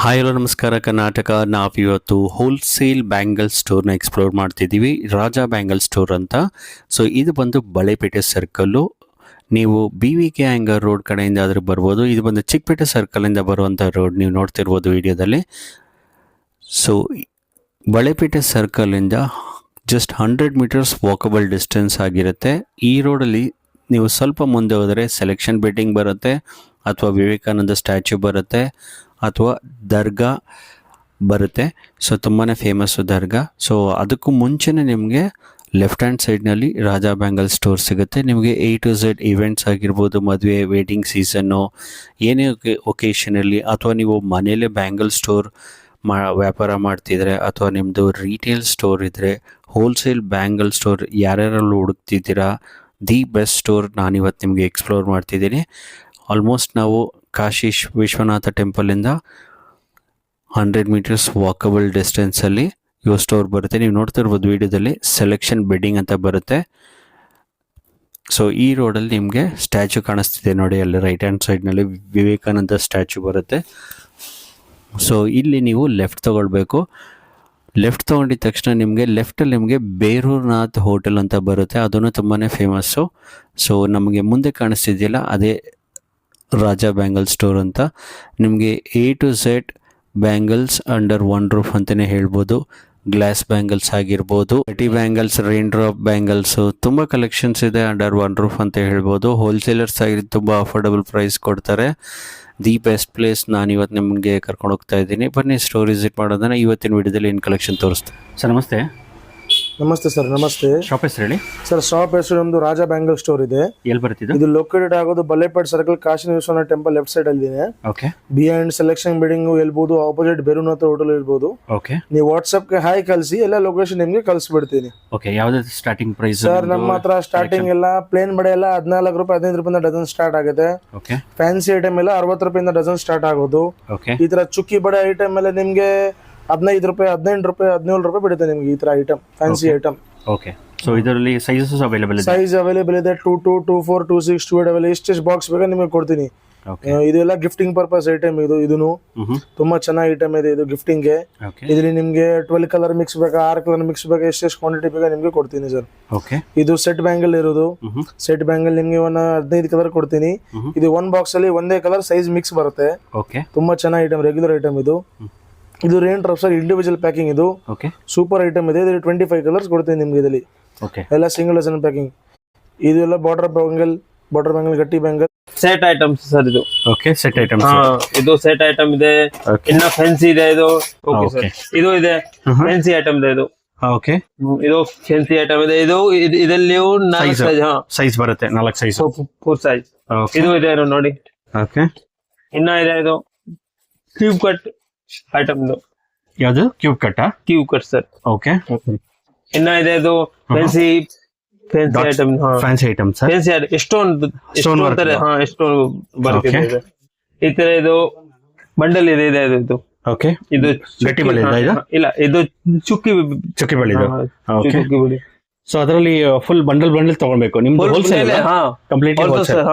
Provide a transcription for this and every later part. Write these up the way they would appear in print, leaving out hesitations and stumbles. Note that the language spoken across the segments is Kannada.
ಹಾಯ್ ಹಲೋ ನಮಸ್ಕಾರ ಕರ್ನಾಟಕ. ನಾವಿವತ್ತು ಹೋಲ್ಸೇಲ್ ಬ್ಯಾಂಗಲ್ ಸ್ಟೋರ್ನ ಎಕ್ಸ್ಪ್ಲೋರ್ ಮಾಡ್ತಿದ್ದೀವಿ, ರಾಜಾ ಬ್ಯಾಂಗಲ್ ಸ್ಟೋರ್ ಅಂತ. ಸೊ ಇದು ಬಂದು ಬಳೆಪೇಟೆ ಸರ್ಕಲ್ಲು. ನೀವು BVK ಆ್ಯಂಗರ್ ರೋಡ್ ಕಡೆಯಿಂದ ಆದರೂ ಬರ್ಬೋದು. ಇದು ಬಂದು ಚಿಕ್ಕಪೇಟೆ ಸರ್ಕಲಿಂದ ಬರುವಂಥ ರೋಡ್, ನೀವು ನೋಡ್ತಿರ್ಬೋದು ವಿಡಿಯೋದಲ್ಲಿ. ಸೊ ಬಳೆಪೇಟೆ ಸರ್ಕಲಿಂದ ಜಸ್ಟ್ 100 ಮೀಟರ್ಸ್ ವಾಕಬಲ್ ಡಿಸ್ಟೆನ್ಸ್ ಆಗಿರುತ್ತೆ. ಈ ರೋಡಲ್ಲಿ ನೀವು ಸ್ವಲ್ಪ ಮುಂದೆ ಹೋದರೆ ಸೆಲೆಕ್ಷನ್ ಬಿಲ್ಡಿಂಗ್ ಬರುತ್ತೆ, ಅಥವಾ ವಿವೇಕಾನಂದ ಸ್ಟ್ಯಾಚ್ಯೂ ಬರುತ್ತೆ, ಅಥವಾ ದರ್ಗಾ ಬರುತ್ತೆ. ಸೊ ತುಂಬಾ ಫೇಮಸ್ಸು ದರ್ಗಾ. ಸೊ ಅದಕ್ಕೂ ಮುಂಚೆನೇ ನಿಮಗೆ ಲೆಫ್ಟ್ ಹ್ಯಾಂಡ್ ಸೈಡ್ನಲ್ಲಿ ರಾಜಾ ಬ್ಯಾಂಗಲ್ ಸ್ಟೋರ್ ಸಿಗುತ್ತೆ. ನಿಮಗೆ A to Z ಇವೆಂಟ್ಸ್ ಆಗಿರ್ಬೋದು, ಮದುವೆ, ವೇಡಿಂಗ್ ಸೀಸನ್ನು, ಏನೇ ಒಕೇಶನಲ್ಲಿ, ಅಥವಾ ನೀವು ಮನೇಲೇ ಬ್ಯಾಂಗಲ್ ಸ್ಟೋರ್ ವ್ಯಾಪಾರ ಮಾಡ್ತಿದ್ರೆ, ಅಥವಾ ನಿಮ್ಮದು ರಿಟೇಲ್ ಸ್ಟೋರ್ ಇದ್ದರೆ, ಹೋಲ್ಸೇಲ್ ಬ್ಯಾಂಗಲ್ ಸ್ಟೋರ್ ಯಾರ್ಯಾರಲ್ಲಿ ಹುಡುಕ್ತಿದ್ದೀರಾ, ದಿ ಬೆಸ್ಟ್ ಸ್ಟೋರ್ ನಾನಿವತ್ತು ನಿಮಗೆ ಎಕ್ಸ್ಪ್ಲೋರ್ ಮಾಡ್ತಿದ್ದೀನಿ. ಆಲ್ಮೋಸ್ಟ್ ನಾವು ಕಾಶಿ ವಿಶ್ವನಾಥ ಟೆಂಪಲಿಂದ 100 ಮೀಟರ್ಸ್ ವಾಕಬಲ್ ಡಿಸ್ಟೆನ್ಸಲ್ಲಿ ಇವು ಸ್ಟೋರ್ ಬರುತ್ತೆ. ನೀವು ನೋಡ್ತಿರ್ಬೋದು ವಿಡಿಯೋದಲ್ಲಿ ಸೆಲೆಕ್ಷನ್ ಬೆಡ್ಡಿಂಗ್ ಅಂತ ಬರುತ್ತೆ. ಸೊ ಈ ರೋಡಲ್ಲಿ ನಿಮಗೆ ಸ್ಟ್ಯಾಚ್ಯೂ ಕಾಣಿಸ್ತಿದೆ ನೋಡಿ, ಅಲ್ಲಿ ರೈಟ್ ಹ್ಯಾಂಡ್ ಸೈಡ್ನಲ್ಲಿ ವಿವೇಕಾನಂದ ಸ್ಟ್ಯಾಚ್ಯೂ ಬರುತ್ತೆ. ಸೊ ಇಲ್ಲಿ ನೀವು ಲೆಫ್ಟ್ ತೊಗೊಳ್ಬೇಕು. ಲೆಫ್ಟ್ ತೊಗೊಂಡಿದ ತಕ್ಷಣ ಲೆಫ್ಟಲ್ಲಿ ನಿಮಗೆ ಬೇರೂರ್ನಾಥ್ ಹೋಟೆಲ್ ಅಂತ ಬರುತ್ತೆ, ಅದನ್ನು ತುಂಬಾ ಫೇಮಸ್ಸು. ಸೊ ನಮಗೆ ಮುಂದೆ ಕಾಣಿಸ್ತಿದೆಯಲ್ಲ, ಅದೇ ರಾಜಾ ಬ್ಯಾಂಗಲ್ ಸ್ಟೋರ್ ಅಂತ. ನಿಮಗೆ A to Z bangles under one roof ಅಂತಲೇ ಹೇಳ್ಬೋದು. ಗ್ಲಾಸ್ ಬ್ಯಾಂಗಲ್ಸ್ ಆಗಿರ್ಬೋದು, ಬ್ಯಾಂಗಲ್ಸ್, ರೈನ್ ಡ್ರಾಪ್ ಬ್ಯಾಂಗಲ್ಸು, ತುಂಬ ಕಲೆಕ್ಷನ್ಸ್ ಇದೆ ಅಂಡರ್ ಒನ್ ರೂಫ್ ಅಂತ ಹೇಳ್ಬೋದು. ಹೋಲ್ಸೇಲರ್ಸ್ ಆಗಿ ತುಂಬ ಅಫೋರ್ಡಬಲ್ ಪ್ರೈಸ್ ಕೊಡ್ತಾರೆ. ದಿ ಬೆಸ್ಟ್ ಪ್ಲೇಸ್ ನಾನಿವತ್ತು ನಿಮಗೆ ಕರ್ಕೊಂಡು ಹೋಗ್ತಾ ಇದ್ದೀನಿ. ಬನ್ನಿ ಸ್ಟೋರ್ ವಿಸಿಟ್ ಮಾಡೋದನ್ನ ಇವತ್ತಿನ ವಿಡಿಯೋದಲ್ಲಿ ಏನು ಕಲೆಕ್ಷನ್ ತೋರಿಸ್ತೀನಿ. ಸರ್ ನಮಸ್ತೆ. ನಮಸ್ತೆ ಸರ್. ನಮಸ್ತೆ. ಶಾಪ್ ಹೆಸರು ಹೇಳಿ ಸರ್. ಶಾಪ್ ಹೆಸರು ನಮ್ದು ರಾಜಾ ಬ್ಯಾಂಗಲ್ ಸ್ಟೋರ್ ಇದೆ. ಎಲ್ಲಿ ಬರ್ತಿದ್ದು? ಇದು ಲೊಕೇಟೆಡ್ ಆಗೋದು Ballepet circle, Kashi Vishwanath temple left side ಅಲ್ಲಿ ಇದೆ. ಓಕೆ. ಬಿಹೈಂಡ್ ಸೆಲೆಕ್ಷನ್ ಬಿಲ್ಡಿಂಗ್ ಇರ್ಬೋದು, ಆಪೋಸಿಟ್ ಬೇರೂರ್ನಾಥ ಹೋಟೆಲ್ ಇರ್ಬೋದು. ಓಕೆ. ನೀವು ವಾಟ್ಸ್ಆಪ್ಗೆ ಹಾಯ್ ಕಳಿಸಿ, ಎಲ್ಲ ಲೊಕೇಶನ್ ನಿಮ್ಗೆ ಕಳಿಸ್ಬಿಡ್ತೀನಿ. ಓಕೆ. ಯಾವ್ದು ಸ್ಟಾರ್ಟಿಂಗ್ ಪ್ರೈಸ್? ಸರ್ ನಮ್ಮ ಹತ್ರ ಸ್ಟಾರ್ಟಿಂಗ್ ಎಲ್ಲ ಪ್ಲೇನ್ ಬಡೆ ಎಲ್ಲ 14 ರೂಪಾಯಿ 15 ರೂಪಾಯಿಂದ ಡಜನ್ ಸ್ಟಾರ್ಟ್ ಆಗುತ್ತೆ. ಓಕೆ. ಫ್ಯಾನ್ಸಿ ಐಟಮ್ ಎಲ್ಲ 60 ರೂಪಾಯಿಂದ ಡಜನ್ ಸ್ಟಾರ್ಟ್ ಆಗೋದು. ಓಕೆ. ಈ ತರ ಚುಕ್ಕಿ ಬಡೆ ಐಟಮ್ ಎಲ್ಲ ನಿಮ್ಗೆ 15 ರೂಪಾಯಿ, 18 ರೂಪಾಯಿ, 17 ರೂಪಾಯಿ ಬಿಡುತ್ತೆ ನಿಮ್ಗೆ ಈ ತರ item, fancy item. Okay. So ಇದರಲ್ಲಿ ಸೈಜಸ್ ಅವೈಲೇಬಲ್ ಇದೆ? ಸೈಜ್ ಅವೈಲೇಬಲ್ ಇದೆ. 22, 24, 26, 28 ಅವೈಲೇಬಲ್. ಎಷ್ಟು ಬಾಕ್ಸ್ ಬೇಕಾ ನಿಮಗೆ ಕೊಡ್ತೀನಿ. ಇದೆಲ್ಲ ಗಿಫ್ಟಿಂಗ್ ಪರ್ಪಸ್ ಐಟಮ್. ಇದನ್ನು ತುಂಬಾ ಚೆನ್ನಾಗಿ ಐಟಮ್ ಇದೆ. ಇದು ಗಿಫ್ಟಿಂಗ್ ಗೆ. ಇದ್ರಲ್ಲಿ ನಿಮ್ಗೆ 12 ಕಲರ್ ಮಿಕ್ಸ್ ಬೇಕಾ, 6 ಕಲರ್ ಮಿಕ್ಸ್ ಬೇಕಾ, ಎಷ್ಟು ಕ್ವಾಂಟಿಟಿ ಬೇಕಾ ನಿಮ್ಗೆ ಕೊಡ್ತೀನಿ ಸರ್. ಓಕೆ. ಇದು ಸೆಟ್ ಬ್ಯಾಂಗಲ್ ಇರೋದು. ಸೆಟ್ ಬ್ಯಾಂಗಲ್ ನಿಮ್ಗೆ 15 ಕಲರ್ ಕೊಡ್ತೀನಿ. ಇದು ಒನ್ ಬಾಕ್ಸ್ ಅಲ್ಲಿ ಒಂದೇ ಕಲರ್ ಸೈಜ್ ಮಿಕ್ಸ್ ಬರುತ್ತೆ. ಓಕೆ. ತುಂಬಾ ಚೆನ್ನಾಗಿ ಐಟಮ್, ರೆಗ್ಯುಲರ್ ಐಟಮ್ ಇದು. ಇದು rain drop sir, individual packing. ಇದು ಸೂಪರ್ ಐಟಮ್ ಇದೆ. 25 ಕಲರ್ಸ್ ಕೊಡ್ತೀನಿ ನಿಮ್ಗೆ ಇದರಲ್ಲಿ. ಎಲ್ಲ ಸಿಂಗಲ್ ಡಜನ್ ಪ್ಯಾಕಿಂಗ್. ಇದು ಎಲ್ಲ ಬಾರ್ಡರ್ ಬ್ಯಾಂಗಲ್, ಗಟ್ಟಿ ಬ್ಯಾಂಗಲ್ ಸೆಟ್ ಐಟಮ್ಸ್ ಸರ್ ಇದು. ಓಕೆ. Set item. ಇದು ಸೆಟ್ ಐಟಮ್ ಇದೆ. ಇನ್ನ ಫ್ಯಾನ್ಸಿ ಇದೆ ಇದು. Okay sir. ಇದು ಇದೆ ಫ್ಯಾನ್ಸಿ ಐಟಮ್ ಇದೆ ಇದು. ಓಕೆ. ಇದು ಫ್ಯಾನ್ಸಿ ಐಟಮ್ ಇದೆ. ಇದು ಇದರಲ್ಲಿ 4 ಸೈಜ್ ಸೈಜ್ ಬರುತ್ತೆ. 4 ಸೈಜ್, 4 ಸೈಜ್. ಇದು ಇದೆ ನೋಡಿ. ಓಕೆ. ಇನ್ನ ಇದೆ ಇದು ಕ್ಯೂಬ್ ಕಟ್ ಐಟಮ್. ಇದು ಯಾವುದು? Cube cut? Cube cut sir. Okay. ಇನ್ನ ಇದೆ ಇದು fancy item. Fancy item sir. Fancy ಎಷ್ಟೊಂದು ಬರುತ್ತೆ ಈ ತರ. ಇದು ಬಂಡಲ್ ಇದೆ ಇದು. ಓಕೆ. ಇದು ಗಟ್ಟಿ ಬಳೆ ಇದೆ? ಇಲ್ಲ, ಇದು ಚುಕ್ಕಿ ಬಳೆ. ಚುಕ್ಕಿ ಬಳೆ. ಸೊ ಅದರಲ್ಲಿ ಫುಲ್ ಬಂಡಲ್ ತಗೊಳ್ಬೇಕು ನಿಮ್ದು? Wholesale? Complete wholesale.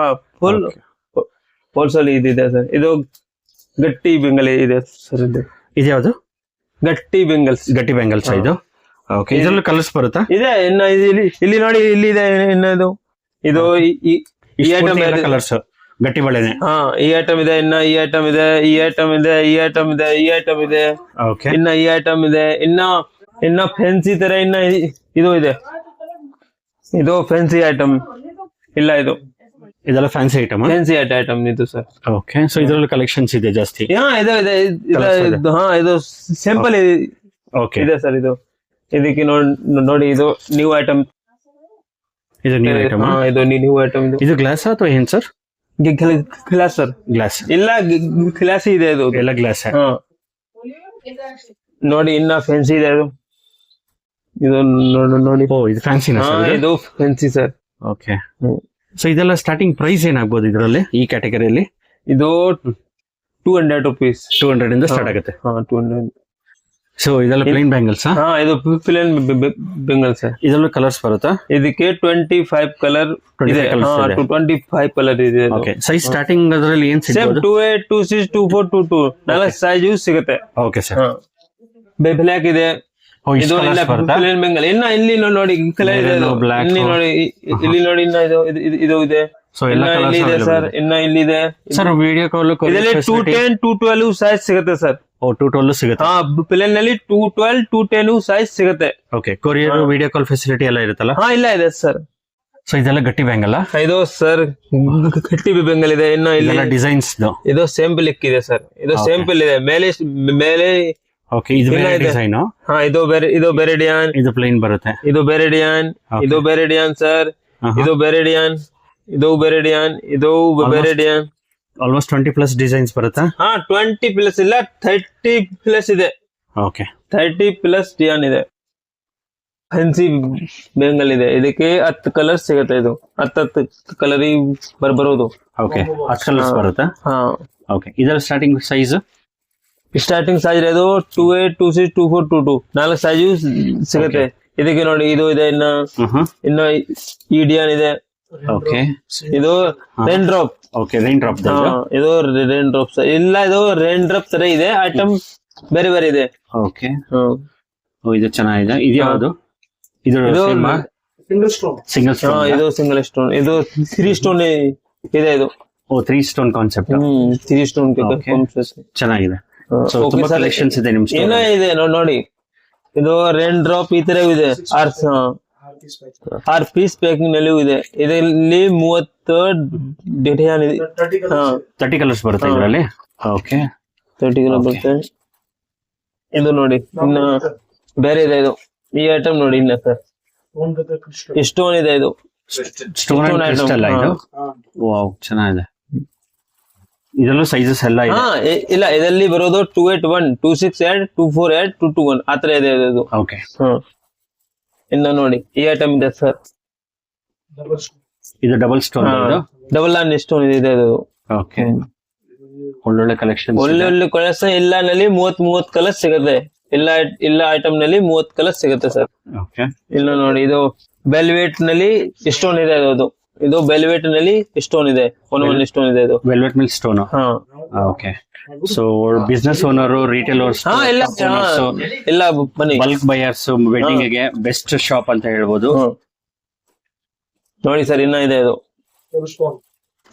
Full wholesale ಇದೆ ಸರ್. ಇದು ಗಟ್ಟಿ ಬೆಂಗಲ್ ಇದೆ ಸರ್. ಇದು ಯಾವುದು? ಗಟ್ಟಿ ಬೆಂಗಲ್ಸ್. ಗಟ್ಟಿ ಬೆಂಗಲ್ಸ್ ಇದು. ಓಕೆ. ಇದರಲ್ಲೂ ಕಲರ್ಸ್ ಬರುತ್ತಾ? ಇದೆ. ಇನ್ನ ಇಲ್ಲಿ ನೋಡಿ, ಇಲ್ಲಿ ಇದೆ. ಇನ್ನ ಇದು ಈ ಐಟಮ್ ಕಲರ್ಸ್ ಗಟ್ಟಿ ಬಳೆನೆ. ಈ ಐಟಮ್ ಇದೆ. ಇನ್ನ ಈ ಐಟಮ್ ಇದೆ. ಈ ಐಟಮ್ ಇದೆ. ಈ ಐಟಮ್ ಇದೆ. ಈ ಐಟಮ್ ಇದೆ. ಓಕೆ. ಇನ್ನ ಈ ಐಟಮ್ ಇದೆ. ಇನ್ನ ಫ್ಯಾನ್ಸಿ ತರ ಇನ್ನ ಇದು ಇದೆ. ಇದು ಫ್ಯಾನ್ಸಿ ಐಟಮ್ ಇಲ್ಲ. ಇದೆಲ್ಲ ಫ್ಯಾನ್ಸಿ ಐಟಮ್. ಫ್ಯಾನ್ಸಿ ಐಟಮ್ ಇದು ಸರ್. ಓಕೆ. ಸೊ ಇದರಲ್ಲಿ ಕಲೆಕ್ಷನ್ಸ್ ಇದೆ ಜಾಸ್ತಿ? ಇದು ಸಿಂಪಲ್ ಇದೆ ಸರ್. ಇದಕ್ಕೆ ನೋಡಿ, ಇದು ನ್ಯೂ ಐಟಮ್. ಇದು ನ್ಯೂ ಐಟಮ್. ಇದು ನ್ಯೂ ಐಟಮ್. ಇದು ಗ್ಲಾಸ್ ಅಥವಾ ಏನ್ ಸರ್? Glass sir. ಗ್ಲಾಸ್ ಇಲ್ಲ, ಗ್ಲಾಸ್ ಇದೆ. ಇದು ಎಲ್ಲ ಗ್ಲಾಸ್. ನೋಡಿ, ಇನ್ನ ಫ್ಯಾನ್ಸಿ ಇದೆ. ಇದು ನೋಡಿ. ಓ, ಇದು ಫ್ಯಾನ್ಸಿ? ಇದು ಫ್ಯಾನ್ಸಿ ಸರ್. ಓಕೆ. ಸೊ ಇದೆಲ್ಲ ಸ್ಟಾರ್ಟಿಂಗ್ ಪ್ರೈಸ್ ಏನಾಗ್ಬೋದು ಇದರಲ್ಲಿ, ಈ ಕ್ಯಾಟಗರಿಯಲ್ಲಿ? ಇದು 200 rupees. 200 ಇಂದ ಸ್ಟಾರ್ಟ್ ಆಗುತ್ತೆ. 200. ಸೊ ಇದೆಲ್ಲ ಪ್ಲೇನ್ ಬ್ಯಾಂಗಲ್ಸ್ ಹಾ ಇದು ಪ್ಲೇನ್ ಬೆಂಗಲ್ ಸರ್. ಇದರಲ್ಲೂ ಕಲರ್ಸ್ ಬರುತ್ತಾ? ಇದಕ್ಕೆ 25 ಕಲರ್ ಇದೆ. 25 ಕಲರ್ ಇದೆ. ಓಕೆ, ಸೈಜ್ ಸ್ಟಾರ್ಟಿಂಗ್ ಅದರಲ್ಲಿ ಏನ್ ಸೇಮ್ ಸಿಗ್ಬೋದು? 28, 26, 24, 22 ನಾಲ್ಕು ಸೈಜ್ ಸಿಗುತ್ತೆ. Okay sir. ಬ್ಲ್ಯಾಕ್ ಇದೆ. ಇದು ಇಲ್ಲ ಪ್ಲೇನ್ ಬೆಂಗಲ್. ಇನ್ನ ಇಲ್ಲಿ ನೋಡಿ ಕಲರ್ ಇದೆ. ಇಲ್ಲಿ ನೋಡಿ, ಇಲ್ಲಿ ನೋಡಿ, ಇನ್ನ ಇದು ಇದೆ. ಸೊ ಎಲ್ಲ ಇಲ್ಲಿ ಇದೆ ಸರ್. ಇನ್ನ ಇಲ್ಲಿದೆ ಸರ್. ವಿಡಿಯೋ ಕಾಲ್ ಇದರಲ್ಲಿ 210, 212 ಸೈಜ್ ಸಿಗುತ್ತೆ ಸರ್. 212 ಸಿಗುತ್ತೆ. ಹಾ ಪ್ಲೇನ್ ನಲ್ಲಿ 212, 210 ಸೈಜ್ ಸಿಗುತ್ತೆ. Okay, courier video call facility ಎಲ್ಲ ಇರುತ್ತಲ್ಲ? ಹಾ ಇಲ್ಲ ಇದೆ ಸರ್. ಸೊ ಇದೆಲ್ಲ ಗಟ್ಟಿ ಬ್ಯಾಂಗಲ್? ಇದು ಸರ್ ಗಟ್ಟಿ ಬೆಂಗಲ್ ಇದೆ. ಇನ್ನ ಇಲ್ಲಿ ಡಿಸೈನ್ಸ್ ಇದು ಸೇಂಪಲ್ ಇದೆ ಸರ್. ಇದು ಸೇಂಪಲ್ ಇದೆ. ಮೇಲೆ ಓಕೆ, ಇದು ಬೇರೆ ಡಿಸೈನ್. ಹಾ ಇದು ಬೆರೆಡಿಯಾನ್. ಇದು ಪ್ಲೇನ್ ಬರುತ್ತೆ. ಇದು ಬೆರೆಡಿಯಾನ್ ಸರ್. ಇದು ಬೆರೆಡಿಯಾನ್. ಆಲ್ಮೋಸ್ಟ್ 20+ ಡಿಸೈನ್ಸ್ ಬರುತ್ತಾ? ಹಾ 20+ ಇಲ್ಲ 30+ ಇದೆ. ಓಕೆ, 30+ ಡಿಯಾನ್ ಇದೆ. ಫ್ಯಾನ್ಸಿ ಬೆಂಗಲ್ ಇದೆ. ಇದಕ್ಕೆ 10 ಕಲರ್ ಸಿಗುತ್ತೆ. ಇದು 10 ಕಲರ್ ಬರೋದು. ಓಕೆ, 10 ಕಲರ್ಸ್ ಬರುತ್ತಾ? ಹಾ ಓಕೆ, ಇದರ ಸ್ಟಾರ್ಟಿಂಗ್ ಸೈಜ್ ಇದು 28, 26, 24, 22 ನಾಲ್ಕು ಸೈಜ್ ಸಿಗುತ್ತೆ. ಇದಕ್ಕೆ ನೋಡಿ ಇದು ಇದೆ. ಇನ್ನ ಈ ಡಿಯಾನ್ ಇದೆ. ಓಕೆ, ಇದು rain drop. Okay, rain drop. ಇದು ರೈನ್ ಡ್ರಾಪ್ ಇಲ್ಲ, ಇದು ರೈನ್ ಡ್ರಾಪ್ ತರ ಇದೆ. ಐಟಮ್ ಬೇರೆ ಬೇರೆ ಇದೆ. ಓಕೆ, ಇದು ಚೆನ್ನಾಗಿದೆ. ಇದು ಯಾವುದು? ಇದು ಸಿಂಗಲ್ ಸ್ಟೋನ್. ಇದು ಸಿಂಗಲ್ ಸ್ಟೋನ್. ಇದು 3 ಸ್ಟೋನ್ ಇದೆ. ಇದು 3 ಸ್ಟೋನ್ ಕಾನ್ಸೆಪ್ಟ್. 3 ಸ್ಟೋನ್ ಚೆನ್ನಾಗಿದೆ. ಸೊ ತುಂಬಾ ಕಲೆಕ್ಷನ್ಸ್ ಇದೆ ನಿಮ್ ಏನೋ ಇದೆ ನೋಡಿ. ಇದು ರೈನ್ ಡ್ರಾಪ್ ಈ ತರ ಇದೆ. 6 ಪೀಸ್ ಪ್ಯಾಕಿಂಗ್ ನಲ್ಲಿ ಇದೆ. ಇದರಲ್ಲಿ 30 ಡಿಸೈನ್ ಇದೆ. 30 ಕಲರ್ಸ್ ಬರುತ್ತೆ ಇದರಲ್ಲಿ. ಓಕೆ, 30 ಕಲರ್ ಬರುತ್ತೆ. ಇದು ನೋಡಿ ಇನ್ನ ಬೇರೆ ಇದೆ. ಇದು ಈ ಐಟಮ್ ನೋಡಿ ಇನ್ನ ಸರ್ ಸ್ಟೋನ್ ಇದೆ. ಇದು ಸ್ಟೋನ್ ಕ್ರಿಸ್ಟಲ್ ಇದು. ವಾವ್, ಚೆನ್ನಾಗಿದೆ. ಇದರಲ್ಲೂ ಸೈಜಸ್ ಎಲ್ಲ ಇದೆ. ಇಲ್ಲ, ಇದರಲ್ಲಿ ಬರೋದು 281, 268, 248, 221 ಆತರ ಇದೆ ಇದು. ಓಕೆ, ಇನ್ನ ನೋಡಿ ಈ ಐಟಮ್ ಇದೆ ಸರ್. ಇದು ಡಬಲ್ ಸ್ಟೋನ್. ಇದು ಡಬಲ್ ಆನ್ ಸ್ಟೋನ್ ಇದೆ. ಇದು ಓಕೆ, ಒಳ್ಳೊಳ್ಳೆ ಕಲೆಕ್ಷನ್. ಒಳ್ಳೆ ಕಲೆಕ್ಷನ್. ಇಲ್ಲ ನಲ್ಲಿ 30 ಕಲರ್ ಸಿಗುತ್ತೆ. ಇಲ್ಲ ಐಟಮ್ ನಲ್ಲಿ 30 ಕಲರ್ ಸಿಗುತ್ತೆ ಸರ್. ಓಕೆ, ಇಲ್ಲ ನೋಡಿ ಇದು ವೆಲ್ವೆಟ್ ನಲ್ಲಿ ಸ್ಟೋನ್ ಇದೆ. ಇದು ವೆಲ್ವೆಟ್ ನಲ್ಲಿ ಸ್ಟೋನ್ ಇದೆ. 1 ಸ್ಟೋನ್ ಇದೆ. ಇದು velvet mill stone. Okay, so business owner, retailers, ಇಲ್ಲ ಬನ್ನಿ, ಬಲ್ಕ್ ಬಯರ್ಸ್, ವೆಡ್ಡಿಂಗ್ ಗೆ ಬೆಸ್ಟ್ ಶಾಪ್ ಅಂತ ಹೇಳ್ಬೋದು. ನೋಡಿ ಸರ್, ಇನ್ನ ಇದೆ. ಇದು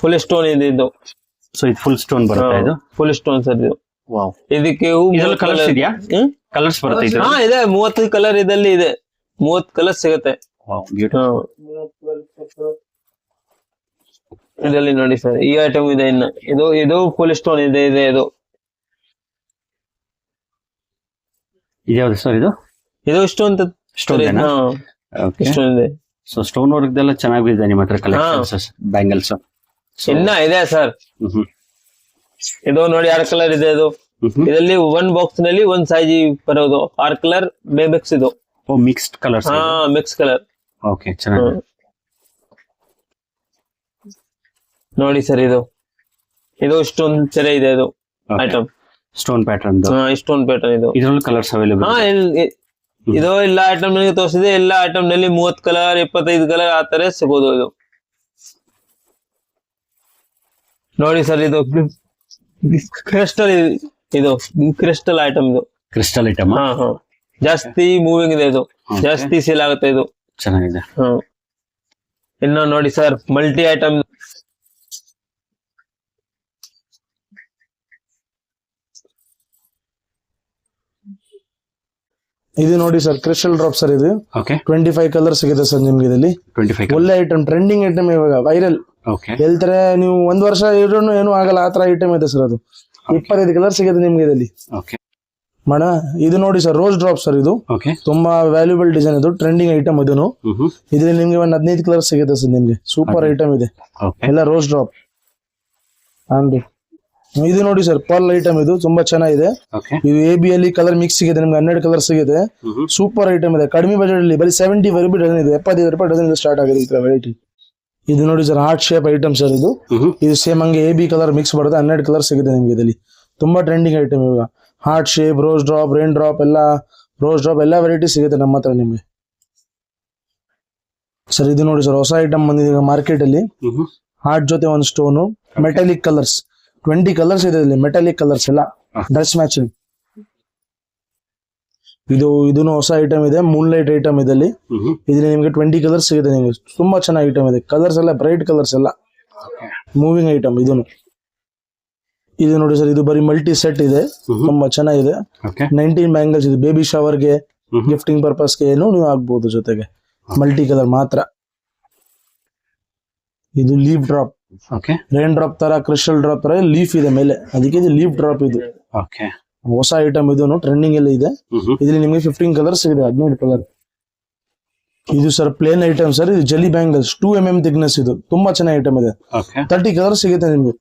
ಫುಲ್ ಸ್ಟೋನ್ ಇದೆ. ಇದು ಸೊ ಇದು ಫುಲ್ ಸ್ಟೋನ್ ಬರುತ್ತೆ. ಇದು ಫುಲ್ ಸ್ಟೋನ್ ಸರ್. ಇದು ವಾವ್. ಇದಕ್ಕೆ ಕಲರ್ಸ್ ಇದೆಯಾ? ಕಲರ್ಸ್ ಬರುತ್ತೆ ಇದು? ಇದೆ. 30 ಕಲರ್ ಇದಲ್ಲಿ ಇದೆ. 30 ಕಲರ್ ಸಿಗುತ್ತೆ. Wow, beautiful. ಇದರಲ್ಲಿ ನೋಡಿ ಸರ್ ಈ ಐಟಮ್ ಇದೆ. ಇನ್ನ ಇದು ಫುಲ್ ಸ್ಟೋನ್ ಇದೆ. ಇದು ಇದ್ಯಾವ್ದು ಸರ್? ಇದು ಸ್ಟೋನ್ ಸ್ಟೋನ್ ಸ್ಟೋನ್ ಇದೆ. ಸೊ ಸ್ಟೋನ್ ವರ್ಕ್ ಎಲ್ಲ ಚೆನ್ನಾಗಿದೆ ನಿಮ್ಮ ಹತ್ರ ಕಲೆಕ್ಷನ್ಸ್, ಬ್ಯಾಂಗಲ್ಸ್ ಇನ್ನ ಇದೆ ಸರ್. ಇದು ನೋಡಿ 6 ಕಲರ್ ಇದೆ. ಇದರಲ್ಲಿ 1 ಬಾಕ್ಸ್ ನಲ್ಲಿ 1 ಸೈಜ್ ಬರೋದು. 6 ಕಲರ್ ಮಿಕ್ಸ್. ಇದು mixed colours. Mix colour. Okay, ಚೆನ್ನಾಗಿದೆ. ನೋಡಿ ಸರ್, ಇದು ಸ್ಟೋನ್ ತರ ಇದೆ. ಇದು item stone pattern. Stone pattern. ಇದು ಇದರಲ್ಲೂ ಕಲರ್ಸ್ ಅವೈಲೇಬಲ್. ಇದು ಎಲ್ಲ ಐಟಮ್ ನಲ್ಲಿ ತೋರಿಸಿದೆ. ಎಲ್ಲ ಐಟಮ್ ನಲ್ಲಿ 30 ಕಲರ್, 25 ಕಲರ್ ಆತರ ಸಿಗೋದು. ಇದು ನೋಡಿ ಸರ್, ಇದು ಕ್ರಿಸ್ಟಲ್. ಇದು ಕ್ರಿಸ್ಟಲ್ ಐಟಮ್. ಇದು ಕ್ರಿಸ್ಟಲ್ ಐಟಮ್. ಜಾಸ್ತಿ ಮೂವಿಂಗ್ ಇದೆ. ಇದು ಜಾಸ್ತಿ ಸೇಲ್ ಆಗುತ್ತೆ. ಇದು ಚೆನ್ನಾಗಿದೆ. ಇನ್ನು ನೋಡಿ ಸರ್, ಮಲ್ಟಿ ಐಟಮ್. ಇದು ನೋಡಿ ಸರ್, ಕ್ರಿಸ್ಟಲ್ ಡ್ರಾಪ್ ಸರ್. ಇದು ಓಕೆ, 25 ಕಲರ್ ಸಿಗುತ್ತೆ ಸರ್ ನಿಮ್ಗೆ ಇದರಲ್ಲಿ. 25 ಒಳ್ಳೆ ಐಟಮ್, ಟ್ರೆಂಡಿಂಗ್ ಐಟಮ್, ಇವಾಗ ವೈರಲ್. ಓಕೆ, ಹೇಳ್ತಾರೆ ನೀವು 1 ವರ್ಷ ಇದ್ರೂ ಏನು ಆಗಲ್ಲ, ಆತರ ಐಟಮ್ ಇದೆ ಸರ್. ಅದು 25 ಕಲರ್ ಸಿಗುತ್ತೆ ನಿಮ್ಗೆ ಇದರಲ್ಲಿ. ಓಕೆ ಮಣ, ಇದು ನೋಡಿ ಸರ್, ರೋಸ್ ಡ್ರಾಪ್ ಸರ್. ಇದು ಓಕೆ, ತುಂಬಾ ವ್ಯಾಲ್ಯೂಬಲ್ ಡಿಸೈನ್. ಇದು ಟ್ರೆಂಡಿಂಗ್ ಐಟಮ್. ಇದನ್ನು ಇದ್ರಲ್ಲಿ ನಿಮ್ಗೆ 15 ಕಲರ್ ಸಿಗುತ್ತೆ ಸರ್ ನಿಮ್ಗೆ. ಸೂಪರ್ ಐಟಮ್ ಇದೆ. ಎಲ್ಲ ರೋಸ್ ಡ್ರಾಪ್. ಇದು ನೋಡಿ ಸರ್, ಪರ್ಲ್ ಐಟಮ್. ಇದು ತುಂಬಾ ಚೆನ್ನಾಗಿದೆ. ಇದು AB ಅಲ್ಲಿ ಕಲರ್ ಮಿಕ್ಸ್ ಸಿಗುತ್ತೆ ನಿಮ್ಗೆ. 12 ಕಲರ್ ಸಿಗುತ್ತೆ. ಸೂಪರ್ ಐಟಮ್ ಇದೆ. ಕಡಿಮೆ ಬಜೆಟ್ ಅಲ್ಲಿ ಬರೀ 75 ರೂಪಾಯಿ ಡಜನ್ ಇದೆ. 75 ರೂಪಾಯಿ ಡಜನ್ ಸ್ಟಾರ್ಟ್ ಆಗಿದೆ ಈ ವೆರೈಟಿ. ಇದು ನೋಡಿ sir, heart shape item sir. ಇದು ಸೇಮ್ ಹಂಗೆ AB ಕಲರ್ ಮಿಕ್ಸ್ ಬರುತ್ತೆ. 12 ಕಲರ್ ಸಿಗುತ್ತೆ ನಿಮ್ಗೆ ಇದರಲ್ಲಿ. ತುಂಬಾ ಟ್ರೆಂಡಿಂಗ್ ಐಟಮ್ ಇವಾಗ. Heart shape, rose drop, rain drop ಎಲ್ಲ, ರೋಸ್ ಡ್ರಾಪ್ ಎಲ್ಲ ವೆರೈಟಿ ಸಿಗುತ್ತೆ ನಮ್ಮ ಹತ್ರ ನಿಮ್ಗೆ. ಸರ್ ಇದು ನೋಡಿ ಸರ್, ಹೊಸ ಐಟಮ್ ಬಂದಿದೆ ಈಗ ಮಾರ್ಕೆಟ್ ಅಲ್ಲಿ. ಹಾರ್ಟ್ ಜೊತೆ ಒಂದು ಸ್ಟೋನು, ಮೆಟಾಲಿಕ್ ಕಲರ್ಸ್, 20 ಕಲರ್ಸ್ ಇದೆ ಇಲ್ಲಿ, ಮೆಟಾಲಿಕ್ ಕಲರ್ಸ್ ಎಲ್ಲ ಡ್ರೆಸ್ ಮ್ಯಾಚಿಂಗ್. ಇದನ್ನು ಹೊಸ ಐಟಮ್ ಇದೆ, ಮೂನ್ ಲೈಟ್ ಐಟಮ್ ಇದೆ. ಇದ್ರಲ್ಲಿ ನಿಮ್ಗೆ 20 ಕಲರ್ಸ್ ಸಿಗುತ್ತೆ ನಿಮ್ಗೆ. ತುಂಬಾ ಚೆನ್ನಾಗಿ ಐಟಮ್ ಇದೆ, ಕಲರ್ಸ್ ಎಲ್ಲ ಬ್ರೈಟ್ ಕಲರ್ಸ್ ಎಲ್ಲ, ಮೂವಿಂಗ್ ಐಟಮ್. ಇದು ನೋಡಿ ಸರ್, ಇದು ಬರೀ ಮಲ್ಟಿ ಸೆಟ್ ಇದೆ, ತುಂಬಾ ಚೆನ್ನಾಗಿದೆ. 19 ಬ್ಯಾಂಗಲ್ಸ್ ಇದೆ, ಬೇಬಿ ಶವರ್ಗೆ, ಗಿಫ್ಟಿಂಗ್ ಪರ್ಪಸ್ಗೆ ಏನು ನೀವು ಹಾಕ್ಬಹುದು. ಜೊತೆಗೆ ಮಲ್ಟಿ ಕಲರ್ ಮಾತ್ರ. ಇದು ಲೀಫ್ ಡ್ರಾಪ್, ರೇನ್ ಡ್ರಾಪ್ ತರ, ಕ್ರಿಸ್ಟಲ್ ಡ್ರಾಪ್ ತರ ಲೀಫ್ ಇದೆ ಮೇಲೆ, ಅದಕ್ಕೆ ಇದು ಲೀಫ್ ಡ್ರಾಪ್. ಇದು ಹೊಸ ಐಟಮ್, ಇದು ಟ್ರೆಂಡಿಂಗ್ ಅಲ್ಲಿ ಇದೆ. ಇದ್ರಲ್ಲಿ ನಿಮಗೆ 15 ಕಲರ್ಸ್ ಇದೆ, 15 ಕಲರ್. ಇದು ಸರ್ ಪ್ಲೇನ್ ಐಟಮ್ ಸರ್, ಇದು ಜೆಲಿ ಬ್ಯಾಂಗಲ್ಸ್, 2 mm ಥಿಕ್ನೆಸ್. ಇದು ತುಂಬಾ ಚೆನ್ನಾಗಿ ಐಟಮ್ ಇದೆ. 30 ಕಲರ್ಸ್ ಸಿಗುತ್ತೆ ನಿಮ್ಗೆ,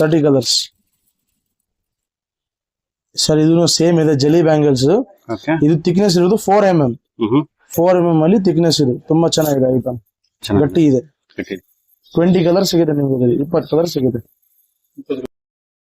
30 ಕಲರ್ಸ್. ಸರ್ ಇದು ಸೇಮ್ ಇದೆ, ಜೆಲಿ ಬ್ಯಾಂಗಲ್ಸ್. ಇದು ಥಿಕ್ನೆಸ್ ಇರೋದು 4 mm, 4 mm ಅಲ್ಲಿ ಥಿಕ್ನೆಸ್ ಇದು. ತುಂಬಾ ಚೆನ್ನಾಗಿದೆ ಐಟಮ್, ಗಟ್ಟಿ ಇದೆ. 20 ಕಲರ್ ಸಿಗುತ್ತೆ ನಿಮ್ಗೆ, 20 ಕಲರ್ ಸಿಗುತ್ತೆ.